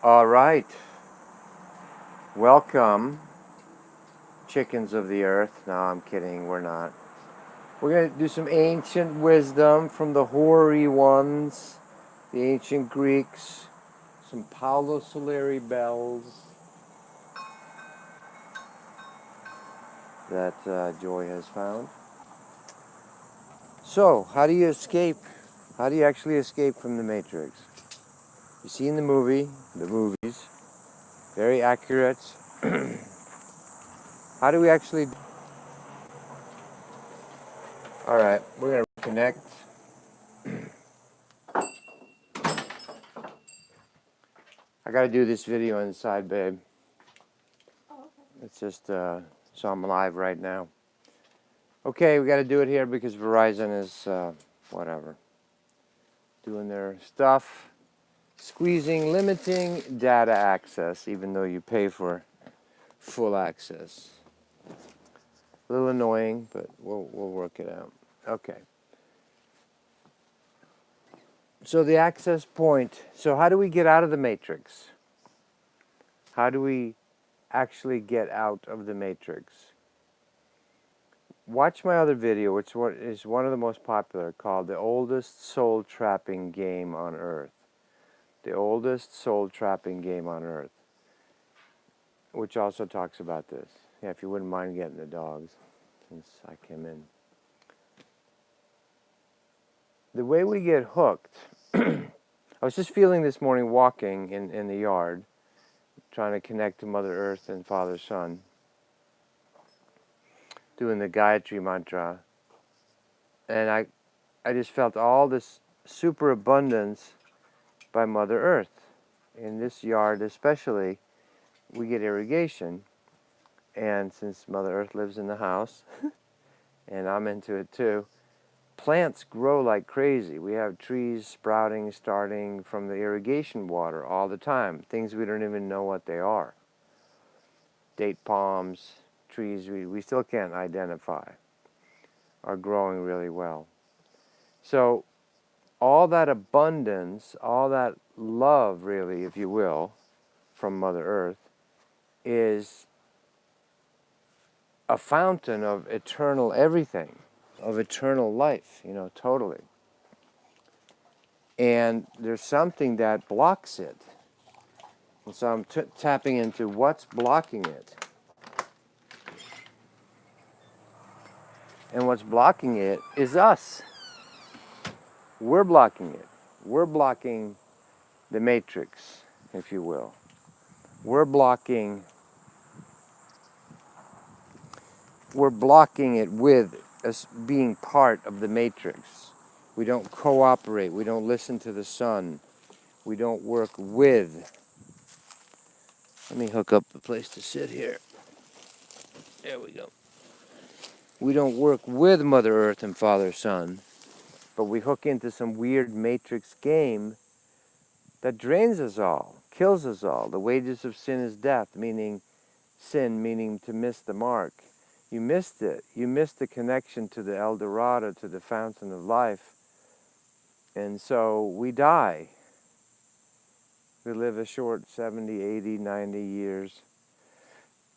All right. Welcome, chickens of the earth. No, I'm kidding. We're not. We're going to do some ancient wisdom from the hoary ones, the ancient Greeks, some Paulo Soleri bells that Joy has found. So, how do you escape? How do you actually escape from the Matrix? You see in the movies, very accurate. How do we actually? All right, we're going to reconnect. I got to do this video inside, babe. It's just so I'm live right now. Okay, we got to do it here because Verizon is whatever, doing their stuff, squeezing, limiting data access, even though you pay for full access. A little annoying, but we'll work it out. Okay. So the access point. So how do we get out of the matrix? How do we actually get out of the matrix? Watch my other video, which is one of the most popular, called The Oldest Soul Trapping Game on Earth. The oldest soul trapping game on Earth, which also talks about this. Yeah, if you wouldn't mind getting the dogs, since I came in. The way we get hooked, I was just feeling this morning walking in the yard, trying to connect to Mother Earth and Father Son, doing the Gayatri mantra, and I just felt all this superabundance by Mother Earth. In this yard especially, we get irrigation, and since Mother Earth lives in the house, and I'm into it too, plants grow like crazy. We have trees sprouting, starting from the irrigation water all the time, things we don't even know what they are. Date palms, trees we still can't identify, are growing really well. So all that abundance, all that love, really, if you will, from Mother Earth, is a fountain of eternal everything, of eternal life, totally. And there's something that blocks it. And so I'm tapping into what's blocking it. And what's blocking it is us. We're blocking it. We're blocking the matrix, if you will. We're blocking it with us being part of the matrix. We don't cooperate. We don't listen to the sun. We don't work with. Let me hook up a place to sit here. There we go. We don't work with Mother Earth and Father Sun, but we hook into some weird matrix game that drains us all, kills us all. The wages of sin is death, meaning to miss the mark. You missed it. You missed the connection to the El Dorado, to the fountain of life. And so we die. We live a short 70, 80, 90 years.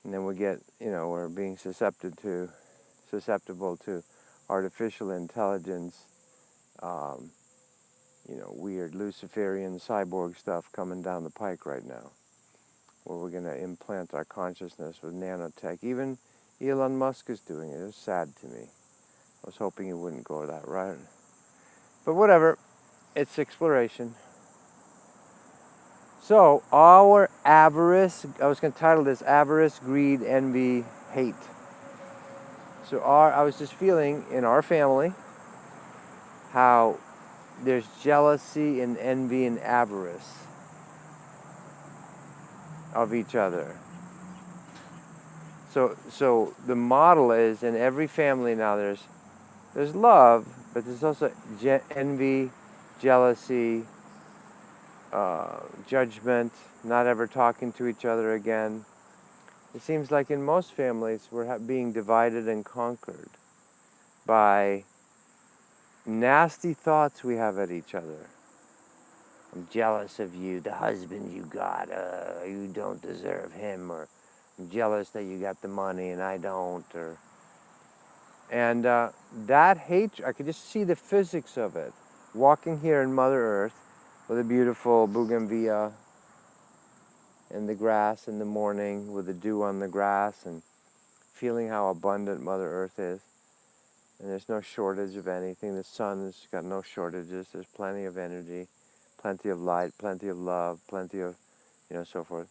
And then we get, we're being susceptible to artificial intelligence, weird Luciferian cyborg stuff coming down the pike right now, where we're going to implant our consciousness with nanotech. Even Elon Musk is doing it. It's sad to me. I was hoping he wouldn't go that route. But whatever. It's exploration. So, our avarice, I was going to title this Avarice, Greed, Envy, Hate. So I was just feeling in our family how there's jealousy and envy and avarice of each other. So the model is in every family now there's love, but there's also envy, jealousy, judgment, not ever talking to each other again. It seems like in most families we're being divided and conquered by nasty thoughts we have at each other. I'm jealous of you, the husband you got. You don't deserve him, or I'm jealous that you got the money and I don't, or and that hatred, I could just see the physics of it. Walking here in Mother Earth with a beautiful bougainvillea in the grass in the morning with the dew on the grass and feeling how abundant Mother Earth is. And there's no shortage of anything. The sun has got no shortages. There's plenty of energy, plenty of light, plenty of love, plenty of, so forth.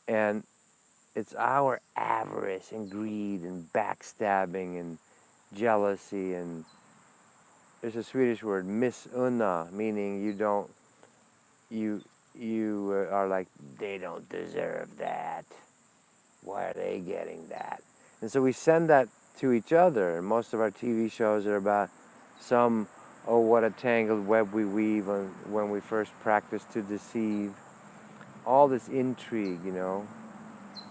And it's our avarice and greed and backstabbing and jealousy, and there's a Swedish word, missunna, meaning you are like, they don't deserve that. Why are they getting that? And so we send that to each other. And most of our TV shows are about oh, what a tangled web we weave when we first practice to deceive. All this intrigue,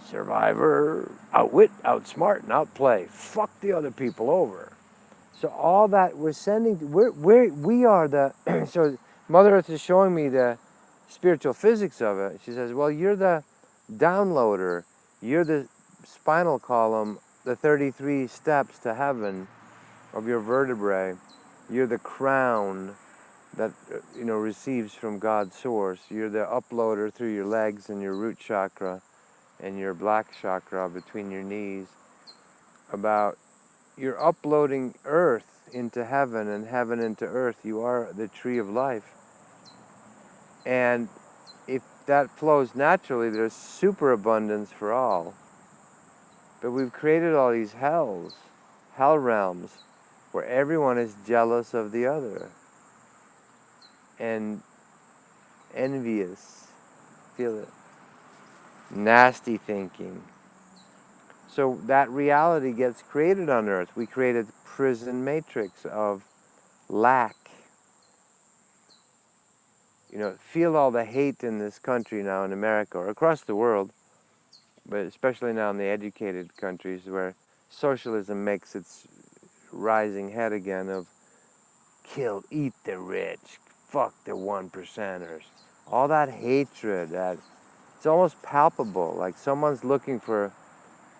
Survivor, outwit, outsmart, and outplay. Fuck the other people over. So all that we're sending, we are the, so Mother Earth is showing me the spiritual physics of it. She says, well, you're the downloader. You're the spinal column, the 33 steps to heaven of your vertebrae. You're the crown that, receives from God's source. You're the uploader through your legs and your root chakra and your black chakra between your knees. You're uploading earth into heaven and heaven into earth. You are the tree of life. And if that flows naturally, there's superabundance for all. But we've created all these hell realms, where everyone is jealous of the other and envious. Feel it? Nasty thinking. So that reality gets created on earth. We created a prison matrix of lack. Feel all the hate in this country now, in America or across the world, but especially now in the educated countries where socialism makes its rising head again of eat the rich, fuck the 1%ers. All that hatred, it's almost palpable, like someone's looking for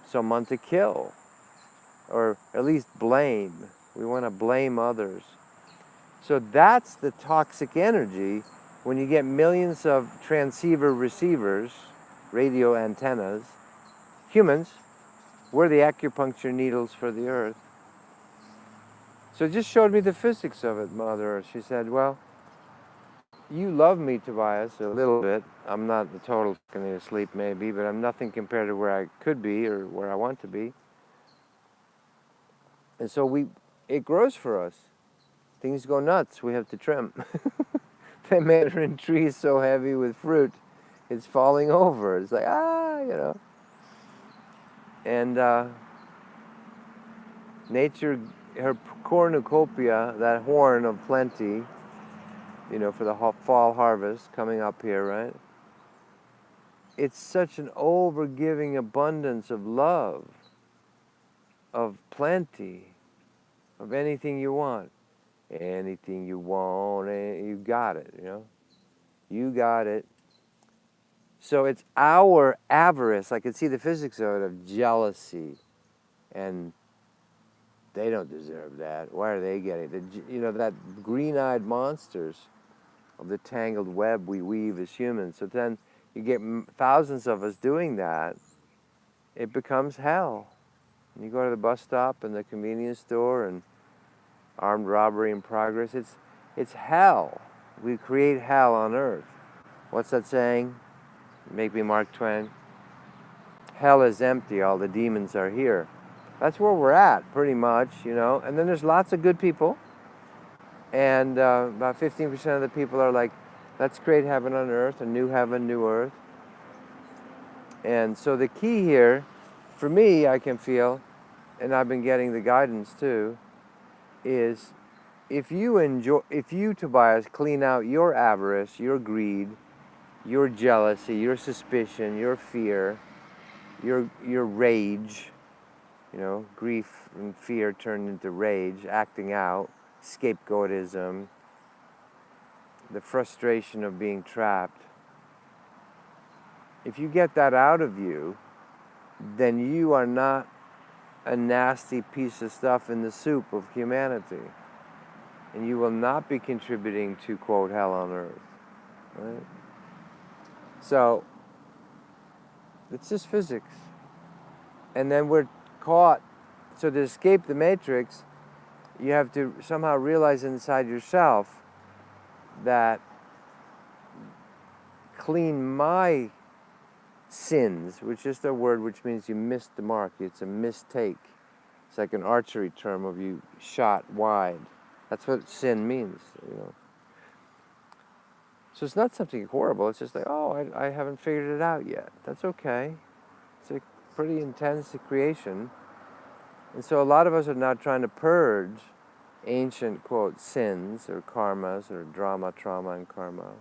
someone to kill, or at least blame. We want to blame others. So that's the toxic energy when you get millions of transceiver receivers, radio antennas. Humans, we're the acupuncture needles for the earth. So it just showed me the physics of it, Mother Earth. She said, well, you love me, Tobias, a little bit. I'm not the total fucking asleep, maybe, but I'm nothing compared to where I could be or where I want to be. And so it grows for us. Things go nuts. We have to trim. The mandarin tree is so heavy with fruit, it's falling over. It's like, And nature, her cornucopia, that horn of plenty, for the fall harvest coming up here, right? It's such an overgiving abundance of love, of plenty, of anything you want. Anything you want, you got it, You got it. So it's our avarice. I can see the physics of it, of jealousy. And they don't deserve that. Why are they getting it? That green-eyed monsters of the tangled web we weave as humans. So then you get thousands of us doing that. It becomes hell. And you go to the bus stop and the convenience store and armed robbery in progress. It's hell. We create hell on earth. What's that saying? Maybe Mark Twain. Hell is empty, all the demons are here. That's where we're at, pretty much, And then there's lots of good people. And about 15% of the people are like, let's create heaven on earth, a new heaven, new earth. And so the key here, for me, I can feel, and I've been getting the guidance too, is if you, Tobias, clean out your avarice, your greed, your jealousy, your suspicion, your fear, your rage, grief and fear turned into rage, acting out, scapegoatism, the frustration of being trapped. If you get that out of you, then you are not a nasty piece of stuff in the soup of humanity. And you will not be contributing to, quote, hell on earth. Right? So, it's just physics. And then we're caught. So to escape the matrix, you have to somehow realize inside yourself that clean my sins, which is a word which means you missed the mark. It's a mistake. It's like an archery term of you shot wide. That's what sin means, you know. So it's not something horrible. It's just like, oh, I haven't figured it out yet. That's okay. It's a pretty intense creation. And so a lot of us are now trying to purge ancient, quote, sins or karmas or drama, trauma, and karma.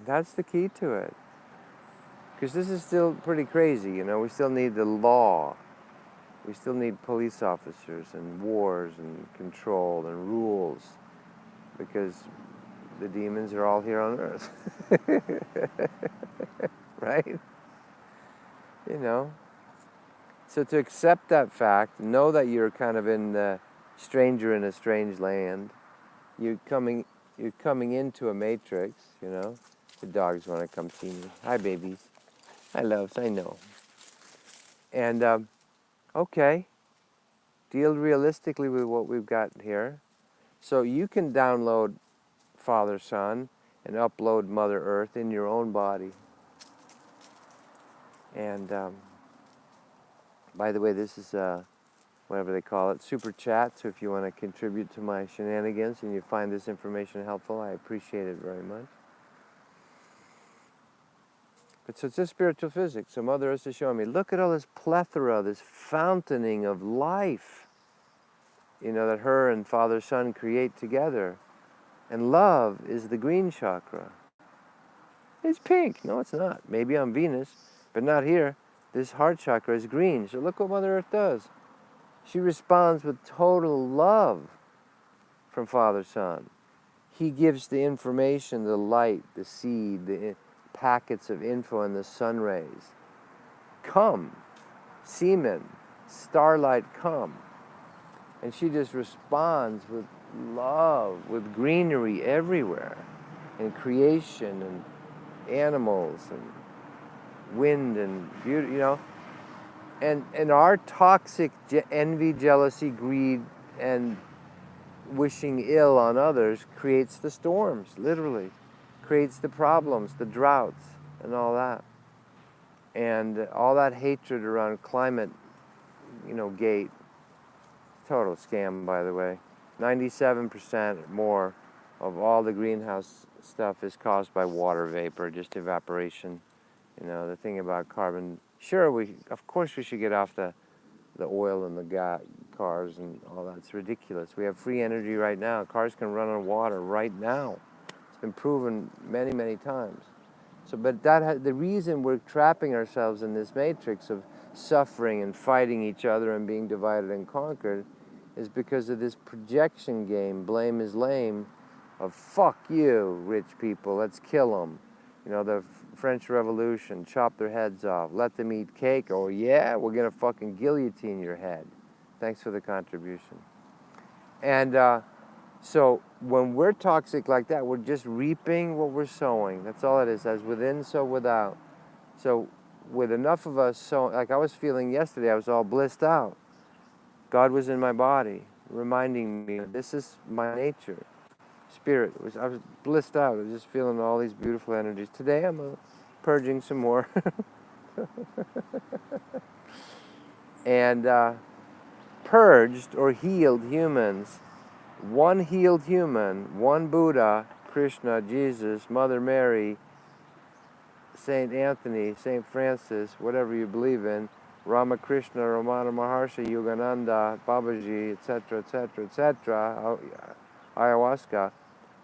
That's the key to it. Because this is still pretty crazy, you know. We still need the law. We still need police officers and wars and control and rules. Because the demons are all here on earth. Right? You know. So to accept that fact, know that you're kind of in the stranger in a strange land. You're coming into a matrix, you know. The dogs want to come see me. Hi, babies. Hi, loves. I know. And okay, deal realistically with what we've got here. So you can download Father, Son, and upload Mother Earth in your own body. And by the way, this is whatever they call it, super chat. So if you want to contribute to my shenanigans and you find this information helpful, I appreciate it very much. But so it's just spiritual physics. So Mother Earth is showing me, look at all this plethora, this fountaining of life, you know, that her and Father, Son create together. And love is the green chakra. It's pink. No, it's not. Maybe on Venus, but not here. This heart chakra is green. So look what Mother Earth does. She responds with total love from Father, Son. He gives the information, the light, the seed, the packets of info and the sun rays. Come, semen, starlight, come. And she just responds with love, with greenery everywhere, and creation, and animals, and wind, and beauty, you know. And our toxic envy, jealousy, greed, and wishing ill on others creates the storms, literally. Creates the problems, the droughts, and all that. And all that hatred around climate, you know, gate. Total scam, by the way. 97% more of all the greenhouse stuff is caused by water vapor, just evaporation. You know, the thing about carbon. Sure, of course we should get off the oil and the cars and all that. It's ridiculous. We have free energy right now. Cars can run on water right now. It's been proven many, many times. So, but the reason we're trapping ourselves in this matrix of suffering and fighting each other and being divided and conquered is because of this projection game, blame is lame, of fuck you, rich people, let's kill them. You know, the French Revolution, chop their heads off, let them eat cake. Oh yeah, we're gonna fucking guillotine your head. Thanks for the contribution. And so when we're toxic like that, we're just reaping what we're sowing. That's all it is. As within, so without. So with enough of us sowing, like I was feeling yesterday, I was all blissed out. God was in my body, reminding me, this is my nature. Spirit. I was blissed out. I was just feeling all these beautiful energies. Today I'm purging some more. And purged or healed humans. One healed human, one Buddha, Krishna, Jesus, Mother Mary, Saint Anthony, Saint Francis, whatever you believe in, Ramakrishna, Ramana Maharshi, Yogananda, Babaji, etc., etc., etc., ayahuasca,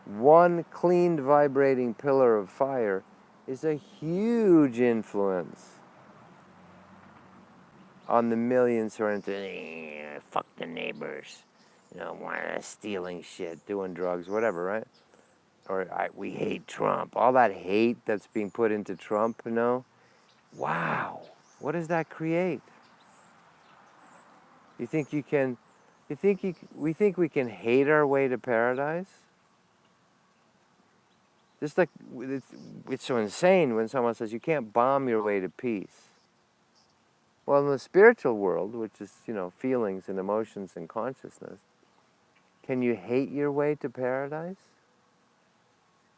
one cleaned vibrating pillar of fire is a huge influence on the millions who are into, fuck the neighbors, you know, stealing shit, doing drugs, whatever, right? Or we hate Trump. All that hate that's being put into Trump, wow, what does that create? You think you can, we think we can hate our way to paradise? Just like, it's so insane when someone says you can't bomb your way to peace. Well, in the spiritual world, which is, feelings and emotions and consciousness, can you hate your way to paradise?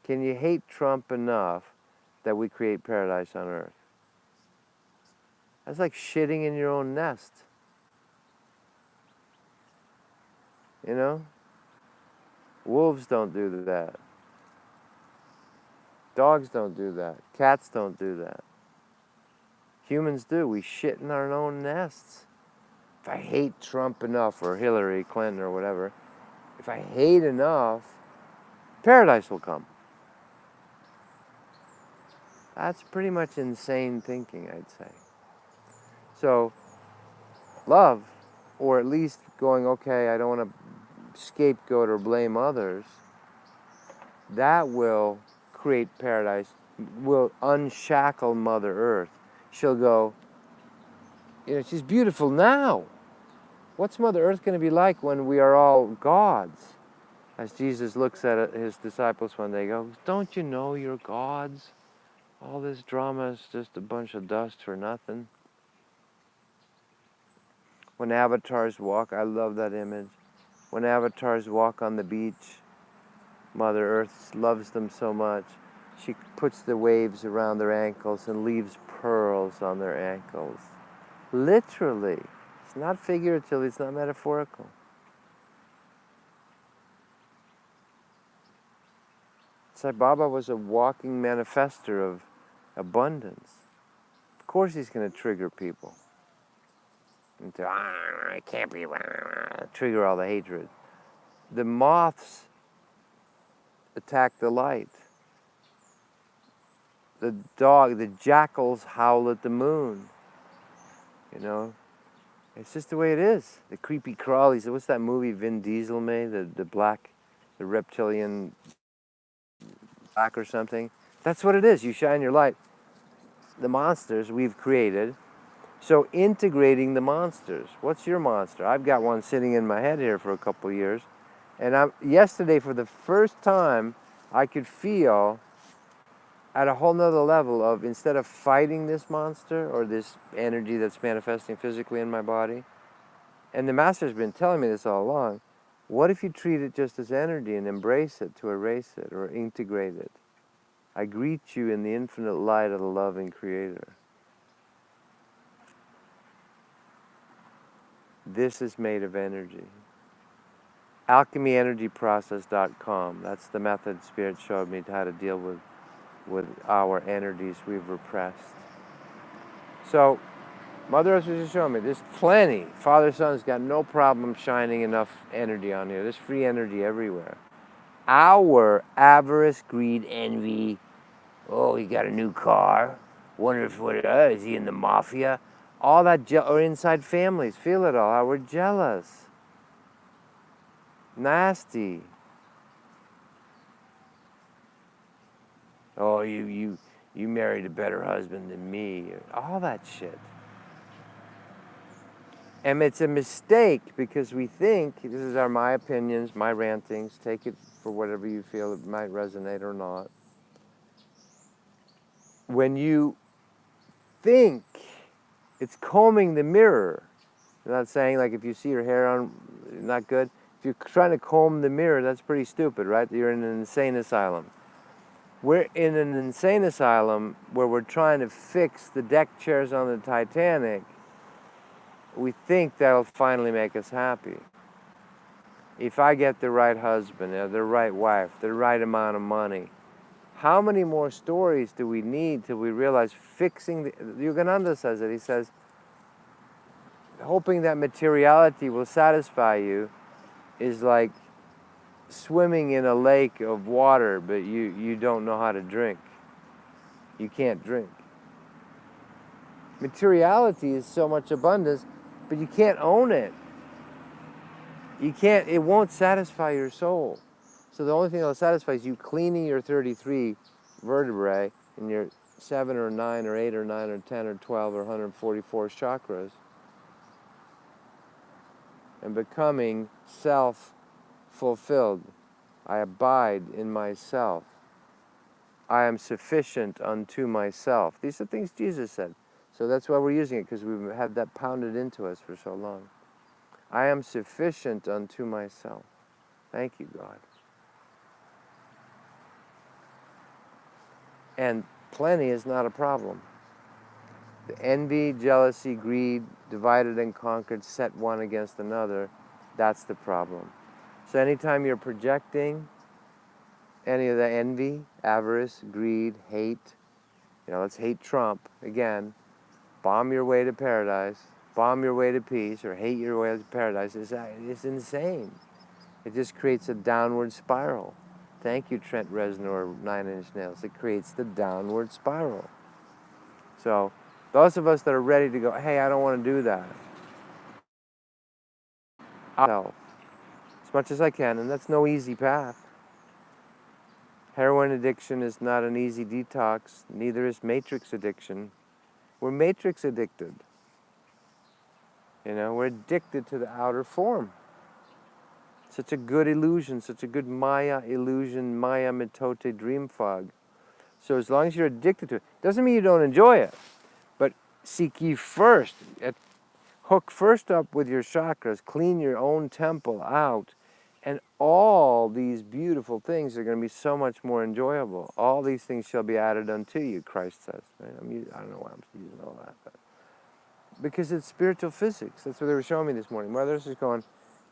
Can you hate Trump enough that we create paradise on earth? That's like shitting in your own nest. Wolves don't do that. Dogs don't do that. Cats don't do that. Humans do. We shit in our own nests. If I hate Trump enough, or Hillary Clinton, or whatever, if I hate enough, paradise will come. That's pretty much insane thinking, I'd say. So, love, or at least going, okay, I don't want to scapegoat or blame others, that will create paradise, will unshackle Mother Earth. She'll go, she's beautiful now. What's Mother Earth going to be like when we are all gods? As Jesus looks at his disciples one day, he goes, don't you know you're gods? All this drama is just a bunch of dust for nothing. When avatars walk, I love that image. When avatars walk on the beach, Mother Earth loves them so much. She puts the waves around their ankles and leaves pearls on their ankles. Literally. It's not figuratively, it's not metaphorical. Sai Baba was a walking manifester of abundance. Of course he's going to trigger people. Into, I can't be, trigger all the hatred. The moths attack the light. The jackals howl at the moon. It's just the way it is. The creepy crawlies. What's that movie Vin Diesel made? The reptilian black or something. That's what it is. You shine your light. The monsters we've created. So integrating the monsters. What's your monster? I've got one sitting in my head here for a couple years. And yesterday, for the first time, I could feel at a whole nother level of, instead of fighting this monster or this energy that's manifesting physically in my body, and the master's been telling me this all along, what if you treat it just as energy and embrace it to erase it or integrate it? I greet you in the infinite light of the loving Creator. This is made of energy. AlchemyEnergyProcess.com. That's the method Spirit showed me how to deal with our energies we've repressed. So, Mother Earth was just showing me, there's plenty. Father Son's got no problem shining enough energy on here. There's free energy everywhere. Our avarice, greed, envy, oh, he got a new car, wonder if is he in the mafia? All that, or inside families, feel it all, how we're jealous. Nasty. Oh, you married a better husband than me. All that shit. And it's a mistake because we think, this is my opinions, my rantings, take it for whatever you feel it might resonate or not. When you think it's combing the mirror, I'm not saying like if you see your hair on, not good. If you're trying to comb the mirror, that's pretty stupid, right? You're in an insane asylum. We're in an insane asylum where we're trying to fix the deck chairs on the Titanic. We think that'll finally make us happy. If I get the right husband, the right wife, the right amount of money, how many more stories do we need till we realize fixing Yogananda says it. He says, hoping that materiality will satisfy you is like swimming in a lake of water, but you don't know how to drink. You can't drink. Materiality is so much abundance, but you can't own it. It won't satisfy your soul. So the only thing that'll satisfy is you cleaning your 33 vertebrae in your 7 or 9 or 8 or 9 or 10 or 12 or 144 chakras and becoming self-fulfilled. I abide in myself. I am sufficient unto myself. These are things Jesus said. So that's why we're using it, because we've had that pounded into us for so long. I am sufficient unto myself. Thank you, God. And plenty is not a problem. The envy, jealousy, greed, divided and conquered, set one against another, that's the problem. So anytime you're projecting any of the envy, avarice, greed, hate, let's hate Trump again, bomb your way to paradise, bomb your way to peace, or hate your way to paradise, it's insane. It just creates a downward spiral. Thank you, Trent Reznor, 9 Inch Nails. It creates the downward spiral. So those of us that are ready to go, hey, I don't want to do that, I'll as much as I can, and that's no easy path. Heroin addiction is not an easy detox, neither is matrix addiction. We're matrix addicted. We're addicted to the outer form. Such a good illusion, such a good Maya illusion, Maya mitote dream fog. So as long as you're addicted to it, doesn't mean you don't enjoy it, but seek ye first. Hook first up with your chakras, clean your own temple out, and all these beautiful things are going to be so much more enjoyable. All these things shall be added unto you, Christ says. Right? I don't know why I'm using all that, but because it's spiritual physics. That's what they were showing me this morning. Mother's just going,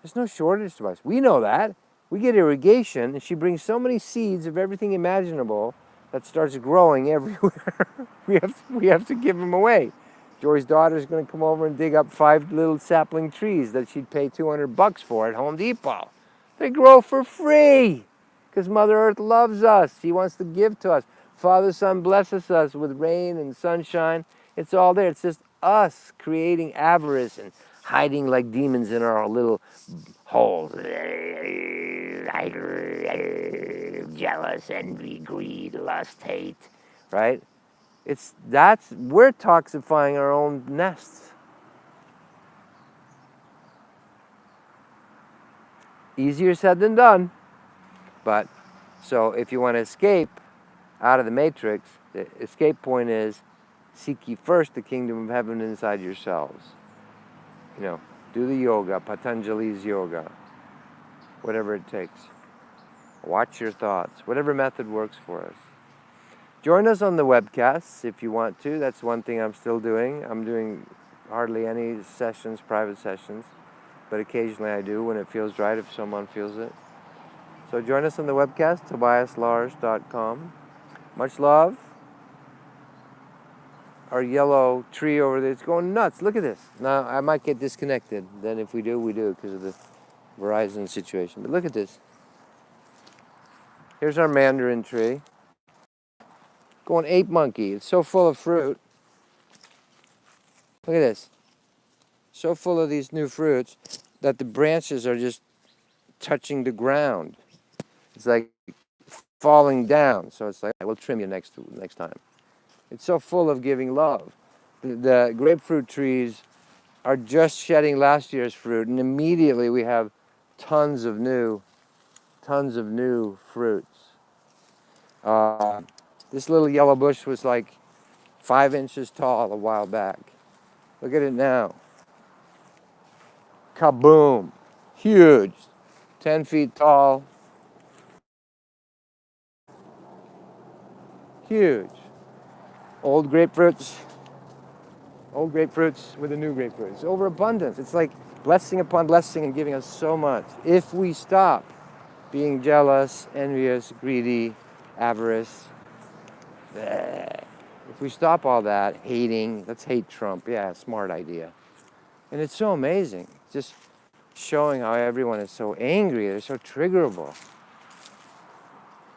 there's no shortage to us. We know that. We get irrigation, and she brings so many seeds of everything imaginable that starts growing everywhere. we have to give them away. Joy's daughter's going to come over and dig up 5 little sapling trees that she'd pay $200 for at Home Depot. They grow for free because Mother Earth loves us. She wants to give to us. Father, Son blesses us with rain and sunshine. It's all there. It's just us creating avarice and hiding like demons in our little holes. Jealous, envy, greed, lust, hate, right? We're toxifying our own nests. Easier said than done. But, so if you want to escape out of the matrix, the escape point is, seek ye first the kingdom of heaven inside yourselves. Do the yoga, Patanjali's yoga, whatever it takes. Watch your thoughts, whatever method works for us. Join us on the webcasts if you want to. That's one thing I'm still doing. I'm doing hardly any sessions, private sessions, but occasionally I do when it feels right, if someone feels it. So join us on the webcast, tobiaslars.com. Much love. Our yellow tree over there, it's going nuts. Look at this. Now, I might get disconnected. Then if we do, we do because of the Verizon situation. But look at this. Here's our mandarin tree. Going ape monkey. It's so full of fruit. Look at this. So full of these new fruits that the branches are just touching the ground. It's like falling down. So it's like, we'll trim you next time. It's so full of giving love. The grapefruit trees are just shedding last year's fruit, and immediately we have tons of new fruits. This little yellow bush was like 5 inches tall a while back. Look at it now. Kaboom. Huge. 10 feet tall. Huge. Old grapefruits with a new grapefruit. It's overabundance. It's like blessing upon blessing and giving us so much. If we stop being jealous, envious, greedy, avarice, if we stop all that, hating, let's hate Trump. Yeah, smart idea. And it's so amazing. Just showing how everyone is so angry. They're so triggerable.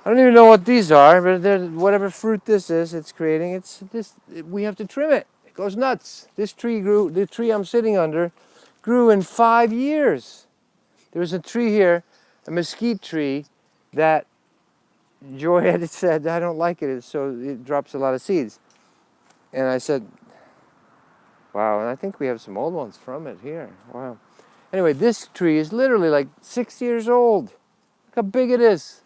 I don't even know what these are, but whatever fruit this is, it's creating, we have to trim it. It goes nuts. The tree I'm sitting under grew in 5 years. There was a tree here, a mesquite tree, that Joy had said, I don't like it, so it drops a lot of seeds. And I said, wow, and I think we have some old ones from it here. Wow. Anyway, this tree is literally like 6 years old. Look how big it is.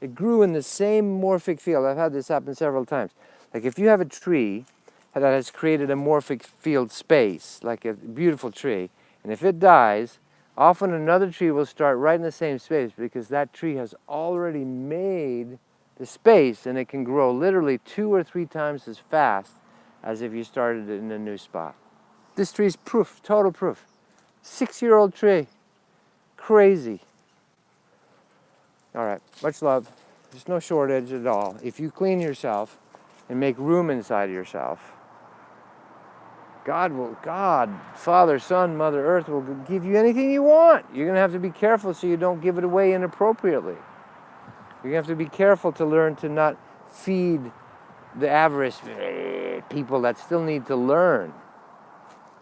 It grew in the same morphic field. I've had this happen several times. Like if you have a tree that has created a morphic field space, like a beautiful tree, and if it dies, often another tree will start right in the same space because that tree has already made the space, and it can grow literally 2 or 3 times as fast as if you started it in a new spot. This tree is proof, total proof. 6-year-old tree. Crazy. All right, much love. There's no shortage at all. If you clean yourself and make room inside of yourself, God, Father, Son, Mother Earth will give you anything you want. You're going to have to be careful so you don't give it away inappropriately. You're going to have to be careful to learn to not feed the avarice people that still need to learn.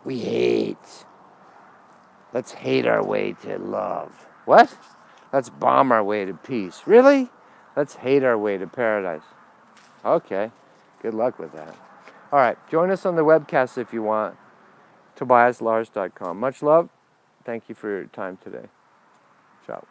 We hate. Let's hate our way to love. What? Let's bomb our way to peace. Really? Let's hate our way to paradise. Okay. Good luck with that. All right. Join us on the webcast if you want. TobiasLars.com. Much love. Thank you for your time today. Ciao.